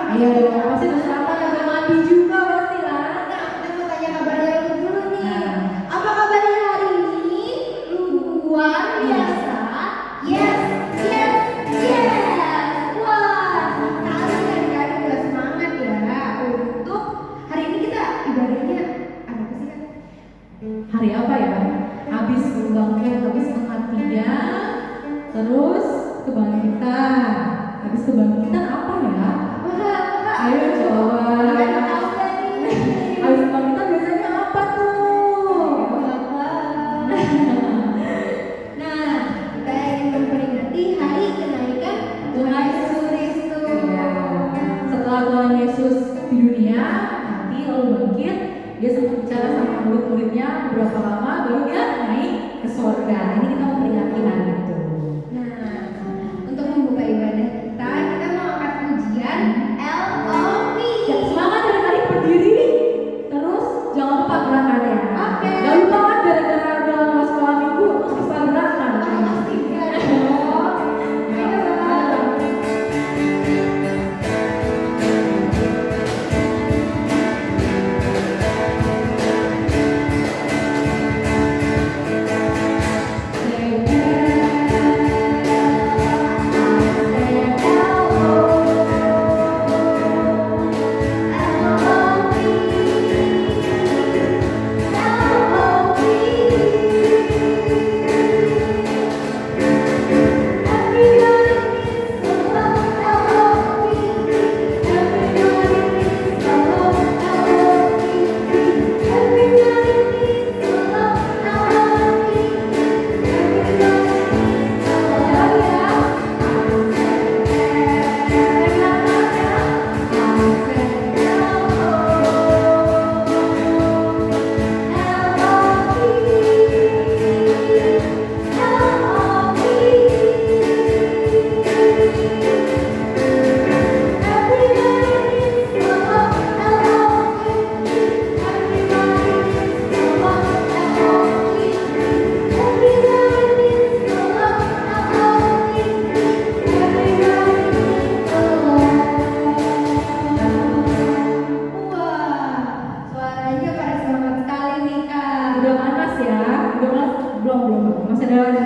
Iya dong, pasti udah sarapan, udah mandi juga pasti lah. Nah, kita mau tanya kabarnya lu dulu nih. Nah. Apa kabarnya hari ini? Luar biasa. Yes, yes, yes. Wah, kalian kan udah semangat ya untuk hari ini kita ibadahnya ada apa sih kan? Hari apa ya? Habis kebangkitan, habis kematian, terus kebangkitan. Habis kebangkitan apa ya? Ayo coba. Habis kebangkitan biasanya apa tuh? Nah, kita ingin memperingati hari kenaikan Tuhan Yesus Kristus. Setelah Tuhan Yesus di dunia, mati lalu bangkit, dia sempat bicara sama murid-muridnya berapa lama, baru dia naik ke surga. Ini kita memperingati hari itu. Nah, untuk membuka ibadah kita mau angkat pujian LOV. Ya, semangat dari tadi berdiri, terus jangan lupa gerakannya. Oke. Jangan lupa kan gara-gara udah mau sekolah minggu, terus bisa gerakan. Pasti enggak dong. Ayo Bang. Wah, suaranya pada semangat sekali nih Kak. Udah panas ya? Belum. Masih ada lagi.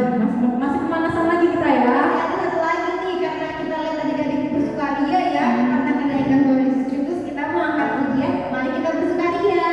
Masih pemanasan lagi kita ya. Ada satu lagi nih karena kita lihat tadi dari bersukaria ya karena kenaikan Tuhan Yesus Kristus kita mau angkat pujian. Mari kita bersukaria.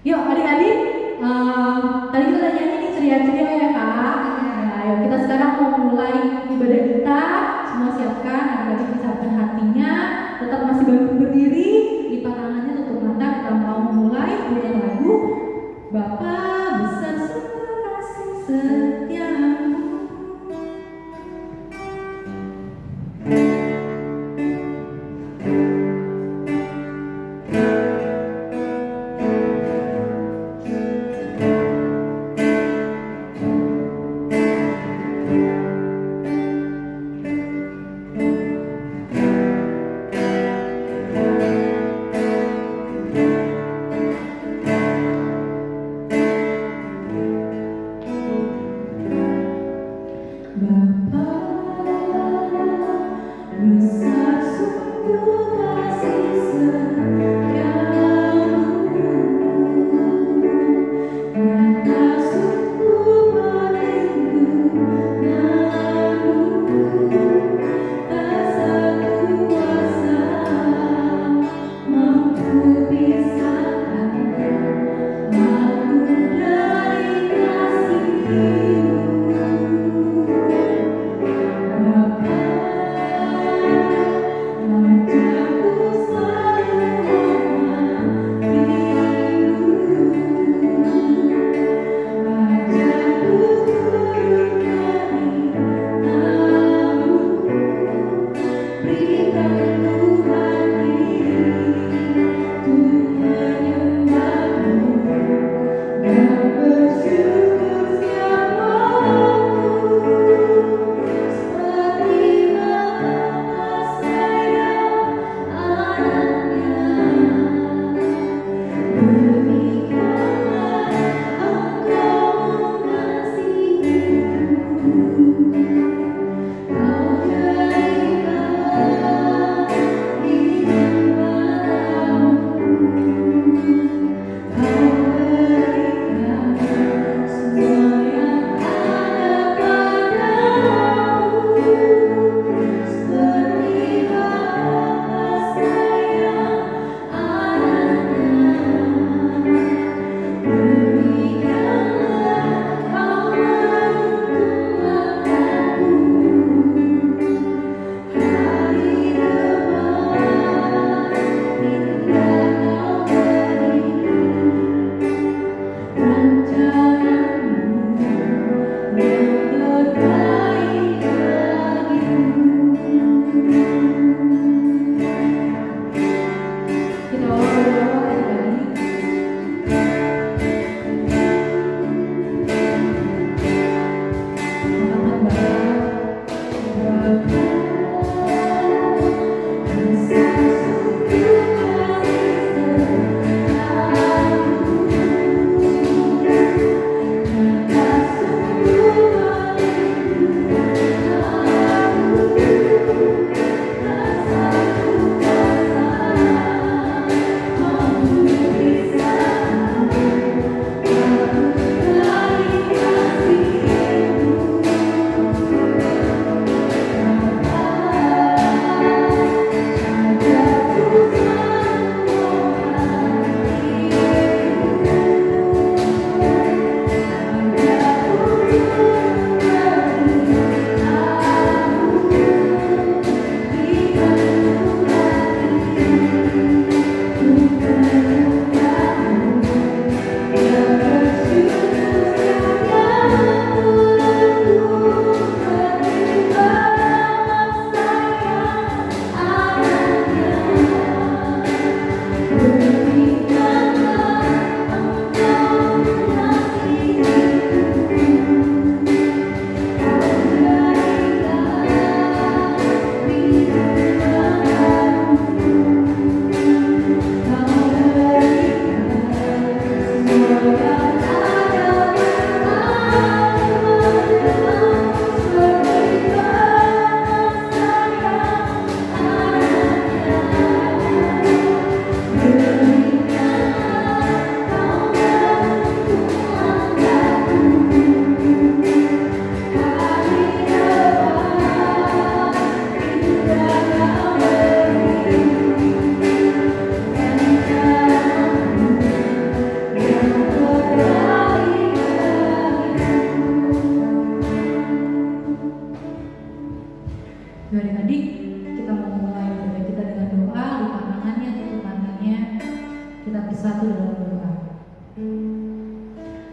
Yuk adik-adik, tadi kita nyanyi nih ceria-ceria ya kak. Nah, yuk kita sekarang mau mulai ibadah kita. Semua siapkan, adik-adik siapkan hatinya. Tetap masih berdiri, lipat tangannya, tutup mata. Kita mau mulai punya lagu Bapa besar sungguh kasih setiamu.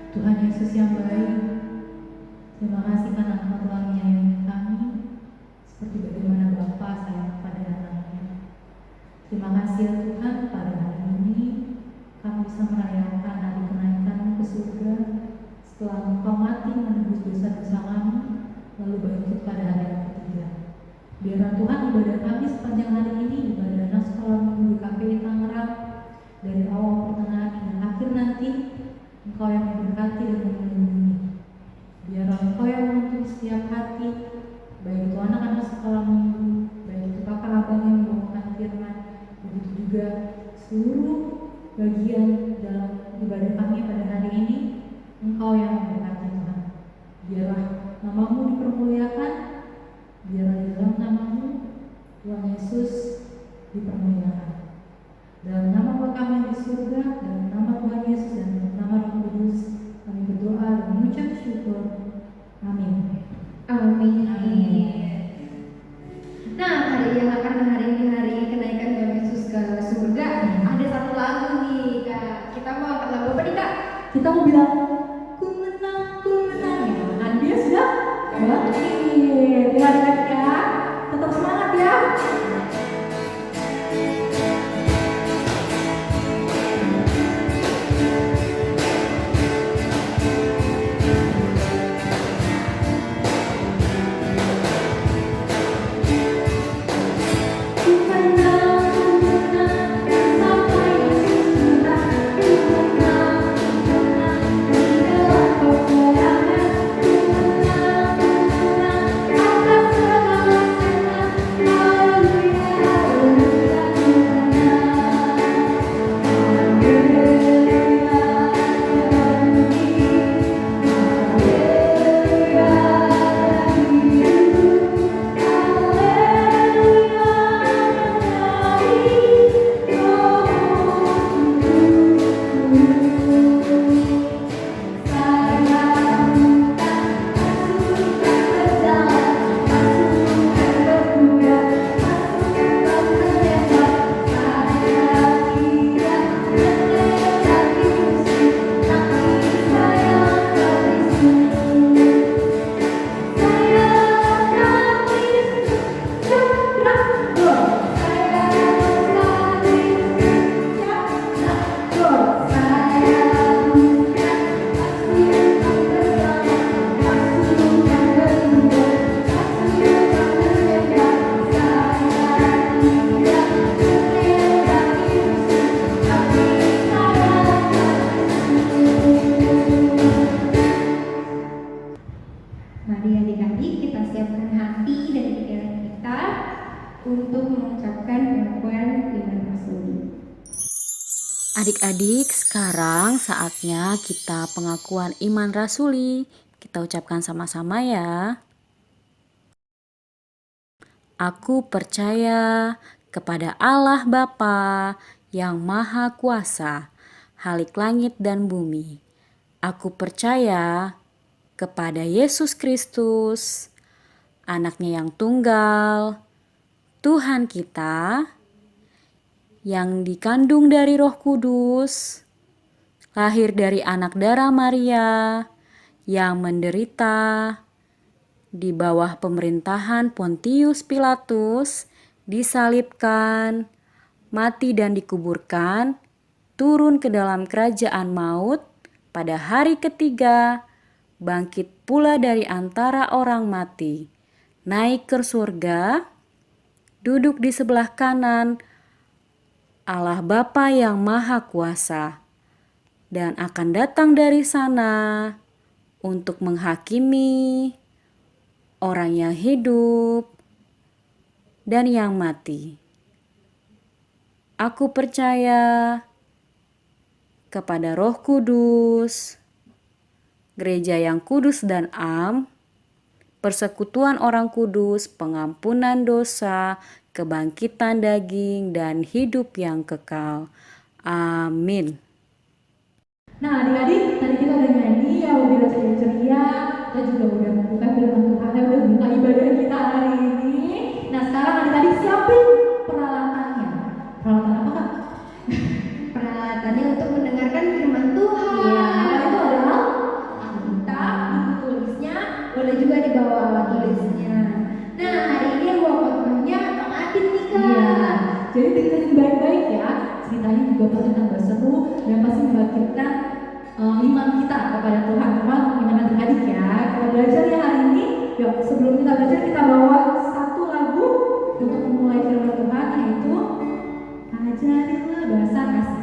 Tuhan Yesus yang baik, terima kasih karena Engkau telah menyayangi kami seperti bagaimana Bapa sayang kepada anaknya. Terima kasih ya Tuhan, pada hari ini kami bisa merayakan hari kenaikan ke surga setelah Engkau mati menebus dosa-dosa kami, lalu bangkit pada hari yang ketiga. Biarlah Tuhan ibadah kami sepanjang hari ini, ibadah anak sekolah minggu di KPI Tangerang, dari awal pertengahan hingga akhir nanti, Engkau yang memberkati dan melindungi. Biarlah Engkau yang menuntun setiap hati, baik itu anak-anak sekolah minggu, baik itu kakak abang yang membawakan firman, begitu juga seluruh bagian dalam ibadah kami pada hari ini. Engkau yang memberkati Tuhan. Biarlah namamu dipermuliakan, biarlah di dalam namamu Tuhan Yesus dipermuliakan. Dalam nama Bapa kami di surga, dalam nama Tuhan Yesus dan dalam nama Roh Kudus, kami berdoa dan mengucap syukur. Amin. Amin. Amin. Nah, karena hari ini hari kenaikan Tuhan Yesus ke surga, ada satu lagu nih, Kak. Kita mau angkat lagu apa nih, Kak? Kita mau bilang ku menang ya. Nah, dia sudah bangkit. Adik-adik ya, tetap semangat ya. Mari adik-adik kita siapkan hati dan pikiran kita untuk mengucapkan pengakuan iman rasuli. Adik-adik, sekarang saatnya kita pengakuan iman rasuli. Kita ucapkan sama-sama ya. Aku percaya kepada Allah Bapa yang Maha Kuasa, Khalik langit dan bumi. Aku percaya kepada Yesus Kristus, anaknya yang tunggal, Tuhan kita, yang dikandung dari Roh Kudus, lahir dari anak darah Maria, yang menderita di bawah pemerintahan Pontius Pilatus, disalibkan, mati dan dikuburkan, turun ke dalam kerajaan maut, pada hari ketiga, bangkit pula dari antara orang mati, naik ke surga, duduk di sebelah kanan Allah Bapa yang Maha Kuasa, dan akan datang dari sana untuk menghakimi orang yang hidup dan yang mati. Aku percaya kepada Roh Kudus, gereja yang kudus dan am, persekutuan orang kudus, pengampunan dosa, kebangkitan daging, dan hidup yang kekal. Amin. Nah adik-adik, tadi kita udah nyanyi ya, udah ceria-ceria, kita juga udah membuka firman Tuhan, ya udah buka ibadah kita hari ini. Nah sekarang adik-adik siapin peralatannya. Peralatan apa Kak? Peralatannya untuk mendengarkan firman Tuhan. Iya, itu adalah bawah tulisnya. Nah, hari ini ruang penuhnya Bang Adit nih Kak. Iya, jadi dengerin baik-baik ya. Ceritanya juga pasti tambah seru dan pasti membangkitkan iman kita kepada Tuhan. Teman iman adik-adik ya. Kita belajar ya hari ini. Yuk, sebelum kita belajar kita bawa satu lagu untuk memulai firman Tuhan, yaitu Ajarilah Bahasa Kasih.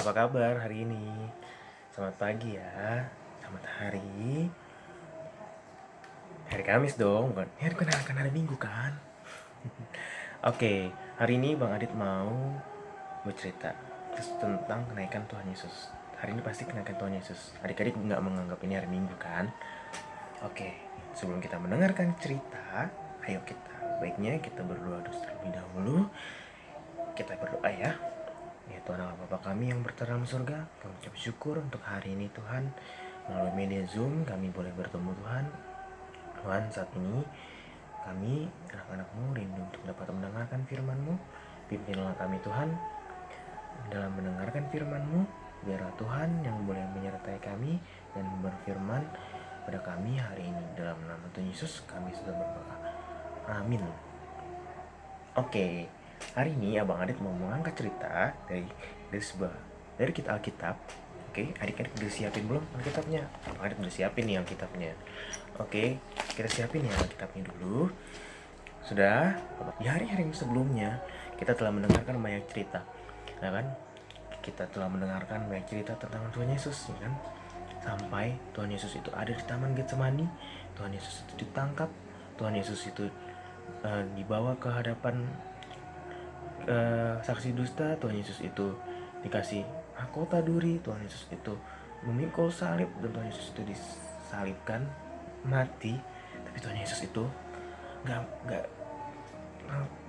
Apa kabar hari ini? Selamat pagi ya. Selamat hari Kamis dong, bukan? Ya kan hari Minggu kan? Oke, hari ini Bang Adit mau bercerita tentang kenaikan Tuhan Yesus. Hari ini pasti kenaikan Tuhan Yesus. Adik-adik nggak menganggap ini hari Minggu kan? Oke, sebelum kita mendengarkan cerita, ayo baiknya kita berdoa terlebih dahulu. Kita berdoa ya. Ya Tuhan Allah Bapa kami yang berterang surga, kami ucap syukur untuk hari ini Tuhan. Melalui media Zoom kami boleh bertemu Tuhan. Tuhan, saat ini kami anak-anak-Mu rindu untuk dapat mendengarkan firman-Mu. Pimpinlah kami Tuhan dalam mendengarkan firman-Mu. Biarlah Tuhan yang boleh menyertai kami dan berfirman pada kami hari ini. Dalam nama Tuhan Yesus kami sudah berdoa. Amin. Oke. Hari ini Abang Adit mau mengangkat cerita dari kita Alkitab. Oke, adik-adik udah siapin belum Alkitabnya? Abang Adit udah siapin nih Alkitabnya. Oke, kita siapin ya Alkitabnya dulu. Sudah? Di hari-hari sebelumnya kita telah mendengarkan banyak cerita, ya kan? Kita telah mendengarkan banyak cerita tentang Tuhan Yesus, ya kan? Sampai Tuhan Yesus itu ada di Taman Getsemani, Tuhan Yesus itu ditangkap, Tuhan Yesus itu dibawa ke hadapan saksi dusta, Tuhan Yesus itu dikasih mahkota duri, Tuhan Yesus itu memikul salib, dan Tuhan Yesus itu disalibkan mati. Tapi Tuhan Yesus itu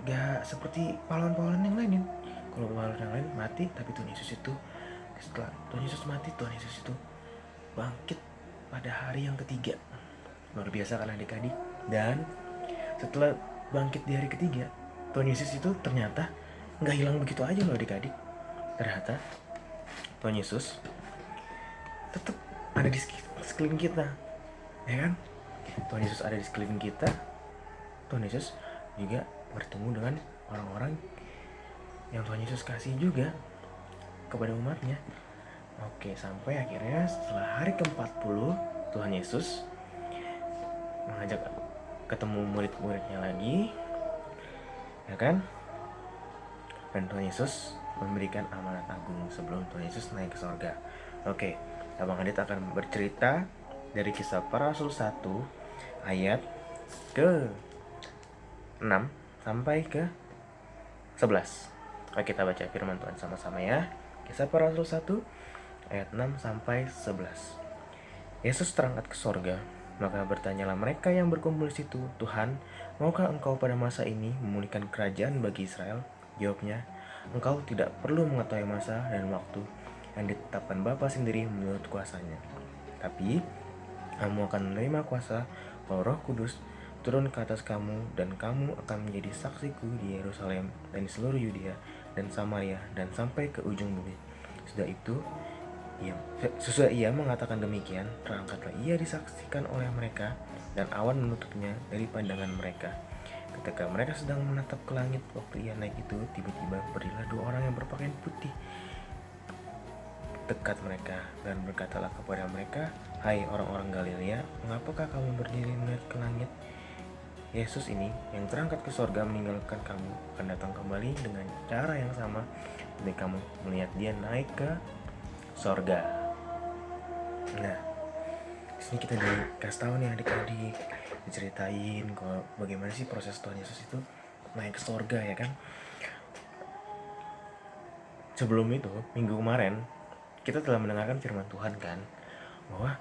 nggak seperti pahlawan-pahlawan yang lain. Kalau pahlawan yang lain mati, tapi Tuhan Yesus itu setelah Tuhan Yesus mati, Tuhan Yesus itu bangkit pada hari yang ketiga. Luar biasa kan adik-adik. Dan setelah bangkit di hari ketiga, Tuhan Yesus itu ternyata nggak hilang begitu aja loh adik-adik. Ternyata Tuhan Yesus tetap ada di sekeliling kita, ya kan? Tuhan Yesus ada di sekeliling kita, Tuhan Yesus juga bertemu dengan orang-orang yang Tuhan Yesus kasih juga kepada umatnya. Oke, sampai akhirnya setelah hari ke-40 Tuhan Yesus mengajak ketemu murid-muridnya lagi, ya kan? Dan Tuhan Yesus memberikan amanat agung sebelum Tuhan Yesus naik ke sorga. Oke, Abang Adit akan bercerita dari Kisah Para Rasul 1 ayat ke 6 sampai ke 11. Oke, kita baca firman Tuhan sama-sama ya. Kisah Para Rasul 1 ayat 6 sampai 11. Yesus terangkat ke sorga, maka bertanyalah mereka yang berkumpul di situ, "Tuhan, maukah Engkau pada masa ini memulihkan kerajaan bagi Israel?" Jawabnya, "Engkau tidak perlu mengetahui masa dan waktu yang ditetapkan Bapa sendiri menurut kuasanya. Tapi kamu akan menerima kuasa kalau Roh Kudus turun ke atas kamu, dan kamu akan menjadi saksiku di Yerusalem dan di seluruh Yudea dan Samaria dan sampai ke ujung bumi." Sesudah ia mengatakan demikian, terangkatlah ia disaksikan oleh mereka, dan awan menutupnya dari pandangan mereka. Ketika mereka sedang menatap ke langit waktu ia naik itu, tiba-tiba berdirilah 2 orang yang berpakaian putih dekat mereka, dan berkatalah kepada mereka, "Hai orang-orang Galilea, mengapakah kamu berdiri melihat ke langit? Yesus ini yang terangkat ke sorga meninggalkan kamu akan datang kembali dengan cara yang sama seperti kamu melihat dia naik ke sorga." Nah, disini kita dikasih tahu nih adik-adik, diceritain kalau bagaimana sih proses Tuhan Yesus itu naik ke sorga, ya kan. Sebelum itu, minggu kemarin kita telah mendengarkan firman Tuhan kan, bahwa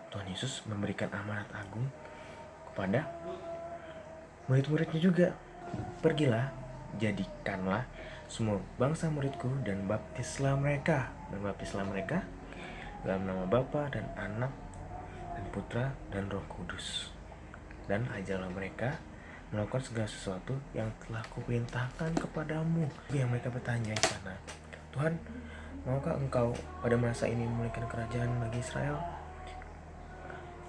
Tuhan Yesus memberikan amanat agung kepada murid-muridnya juga. "Pergilah, jadikanlah semua bangsa muridku dan baptislah mereka dalam nama Bapa dan Anak dan Putra dan Roh Kudus, dan ajarlah mereka melakukan segala sesuatu yang telah kuperintahkan kepadamu." Yang mereka bertanya di sana, "Tuhan, maukah Engkau pada masa ini memulihkan kerajaan bagi Israel?"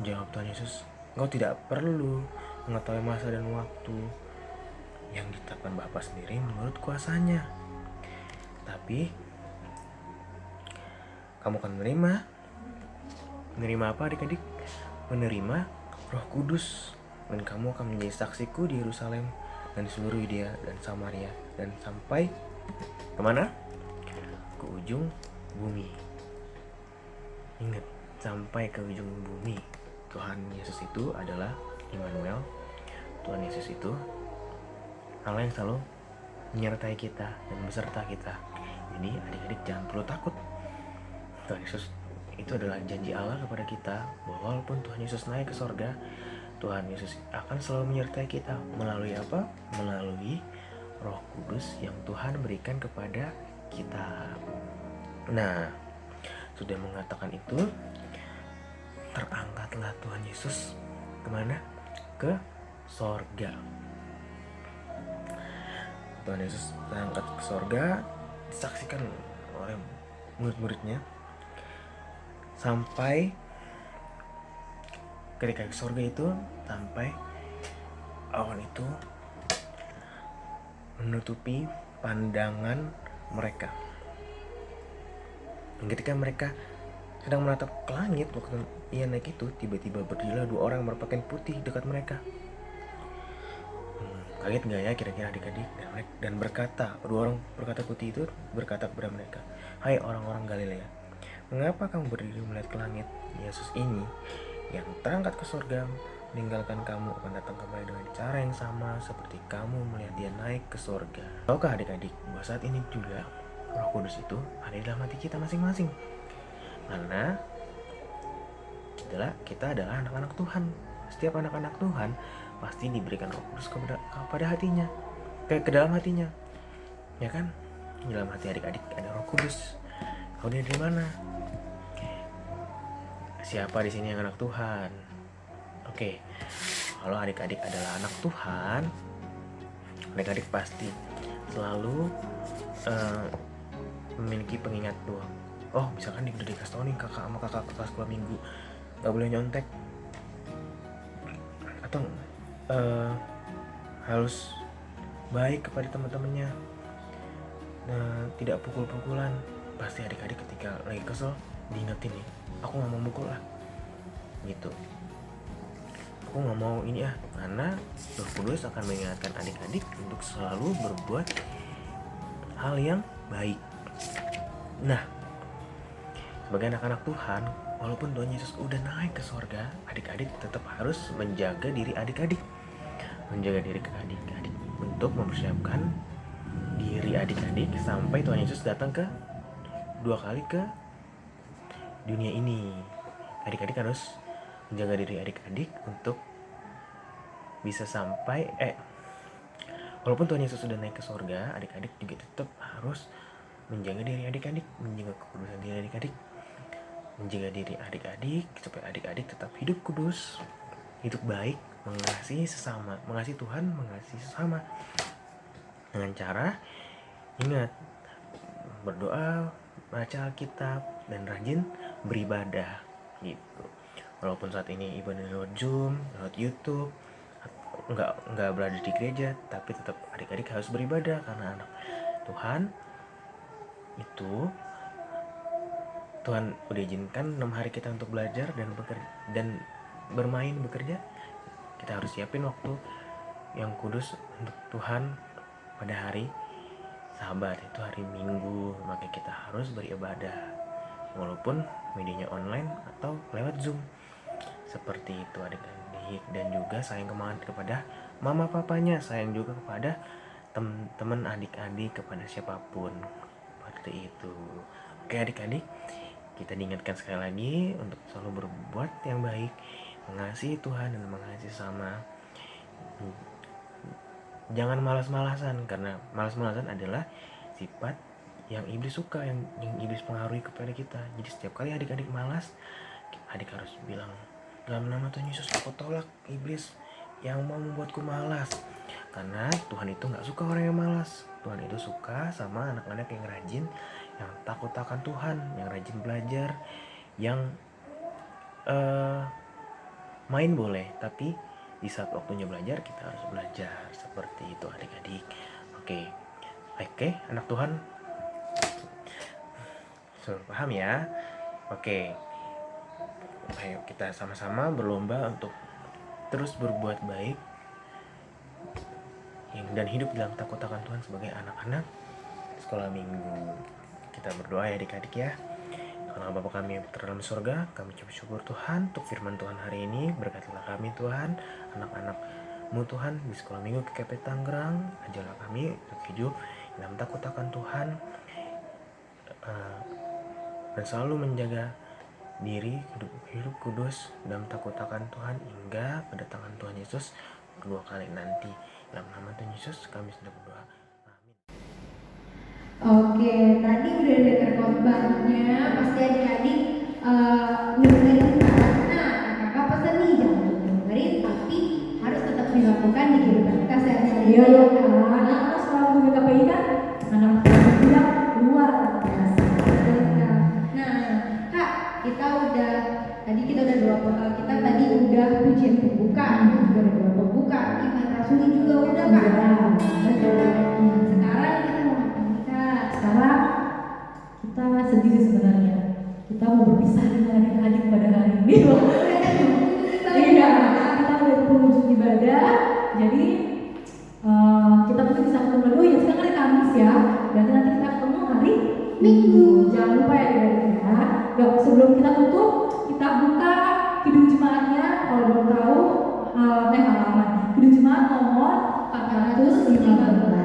Jawab Tuhan Yesus, "Engkau tidak perlu mengetahui masa dan waktu yang ditetapkan Bapa sendiri menurut kuasanya. Tapi kamu akan menerima apa adik-adik? Menerima Roh Kudus, dan kamu akan menjadi saksiku di Yerusalem dan di seluruh Yudea dan Samaria dan sampai kemana? Ke ujung bumi." Ingat, sampai ke ujung bumi. Tuhan Yesus itu adalah Immanuel. Tuhan Yesus itu Allah yang selalu menyertai kita dan beserta kita. Jadi adik-adik jangan perlu takut. Tuhan Yesus itu adalah janji Allah kepada kita, bahwa walaupun Tuhan Yesus naik ke sorga, Tuhan Yesus akan selalu menyertai kita. Melalui apa? Melalui Roh Kudus yang Tuhan berikan kepada kita. Nah, sudah mengatakan itu, terangkatlah Tuhan Yesus kemana? Ke sorga. Tuhan Yesus terangkat ke sorga, disaksikan oleh murid-muridnya, sampai ketika ke sorga itu, sampai awan itu menutupi pandangan mereka. Dan ketika mereka sedang menatap ke langit waktu ia naik itu, tiba-tiba berdirilah 2 orang berpakaian putih dekat mereka. Kaget gak ya kira-kira adik-adik? Dan berkata, 2 orang berkata putih itu berkata kepada mereka, "Hai orang-orang Galilea, mengapa kamu berdiri melihat ke langit? Yesus ini yang terangkat ke surga meninggalkan kamu akan datang kembali dengan cara yang sama seperti kamu melihat dia naik ke surga." Tahukah adik-adik bahwa saat ini juga Roh Kudus itu ada di dalam hati kita masing-masing? Karena kita adalah anak-anak Tuhan. Setiap anak-anak Tuhan pasti diberikan Roh Kudus kepada hatinya, ke dalam hatinya, ya kan? Di dalam hati adik-adik ada Roh Kudus. Kau dari mana? Siapa di sini yang anak Tuhan? Oke, kalau adik-adik adalah anak Tuhan, adik-adik pasti selalu memiliki pengingat doa. Oh, misalkan udah dikasih tau nih kakak sama kakak kelas 2 minggu gak boleh nyontek, atau harus baik kepada teman-temannya. Nah, tidak pukul-pukulan. Pasti adik-adik ketika lagi kesel diingetin nih, aku nggak mau mukul lah, gitu. Aku nggak mau ini ya, karena Roh Kudus akan mengingatkan adik-adik untuk selalu berbuat hal yang baik. Nah, sebagai anak-anak Tuhan, walaupun Tuhan Yesus udah naik ke sorga, adik-adik tetap harus menjaga diri adik-adik. Menjaga diri adik-adik untuk mempersiapkan diri adik-adik sampai Tuhan Yesus datang dua kali ke dunia ini. Adik-adik harus menjaga diri adik-adik untuk bisa sampai walaupun Tuhan Yesus sudah naik ke sorga, adik-adik juga tetap harus menjaga diri adik-adik, menjaga kekudusan diri adik-adik, menjaga diri adik-adik supaya adik-adik tetap hidup kudus, hidup baik, mengasihi sesama, mengasihi Tuhan, mengasihi sesama, dengan cara ingat berdoa, baca Alkitab, dan rajin beribadah, gitu. Walaupun saat ini ibadah lewat Zoom, lewat YouTube, nggak berada di gereja, tapi tetap adik-adik harus beribadah karena anak Tuhan itu Tuhan udah izinkan 6 hari kita untuk belajar dan bekerja. Kita harus siapin waktu yang kudus untuk Tuhan pada hari Sabat, itu hari Minggu, maka kita harus beribadah walaupun medianya online atau lewat Zoom. Seperti itu adik-adik, dan juga sayang kepada mama papanya, sayang juga kepada teman adik-adik, kepada siapapun, seperti itu. Oke adik-adik, kita diingatkan sekali lagi untuk selalu berbuat yang baik, mengasihi Tuhan dan mengasihi sesama. Jangan malas-malasan, karena malas-malasan adalah sifat yang iblis suka, yang iblis pengaruhi kepada kita. Jadi setiap kali adik-adik malas, adik harus bilang, dalam nama Tuhan Yesus aku tolak iblis yang mau membuatku malas. Karena Tuhan itu gak suka orang yang malas. Tuhan itu suka sama anak-anak yang rajin, yang takut akan Tuhan, yang rajin belajar, yang main boleh, tapi di saat waktunya belajar kita harus belajar. Seperti itu adik-adik. Oke, anak Tuhan sudah paham ya? Oke, ayo kita sama-sama berlomba untuk terus berbuat baik dan hidup dalam takut akan Tuhan sebagai anak-anak sekolah minggu. Kita berdoa ya adik-adik ya. Karena Bapa kami yang dalam surga, kami ucap syukur Tuhan untuk firman Tuhan hari ini. Berkatilah kami Tuhan, anak-anak-Mu Tuhan di sekolah minggu KKP Tangerang. Ajarlah kami untuk hidup dalam takut akan Tuhan, dan selalu menjaga diri hidup kudus dalam takut akan Tuhan hingga kedatangan Tuhan Yesus kedua kali nanti. Dalam nama Tuhan Yesus kami sudah berdoa. Amin. Oke, tadi udah dengar khotbahnya, pasti adik-adik dengerin kan? Nah, kakak pesan nih jangan dengerin, tapi harus tetap dilakukan di kehidupan kita sehari-hari. Iya ya kak, anak sekolah minggu KPI kan anak yang luar biasa. Nah, kak, kita udah ujian pembuka, juga ada doa pembuka, iman rasuli juga udah kak. Sekarang kita mau ngapain nih kak? Sekarang kita sendiri sebenarnya. Kita mau berpisah dengan adik-adik pada hari ini. Iya, kita udah di penghujung ibadah. Jadi kita mungkin bisa ketemu lagi. Oh iya, sekarang hari Kamis ya. Berarti nanti kita ketemu hari Minggu. Jangan lupa ya adik-adik ya. Sebelum kita tutup, kita buka Kidung Jemaatnya. Kalau belum tahu halaman Kidung Jemaat nomor 415.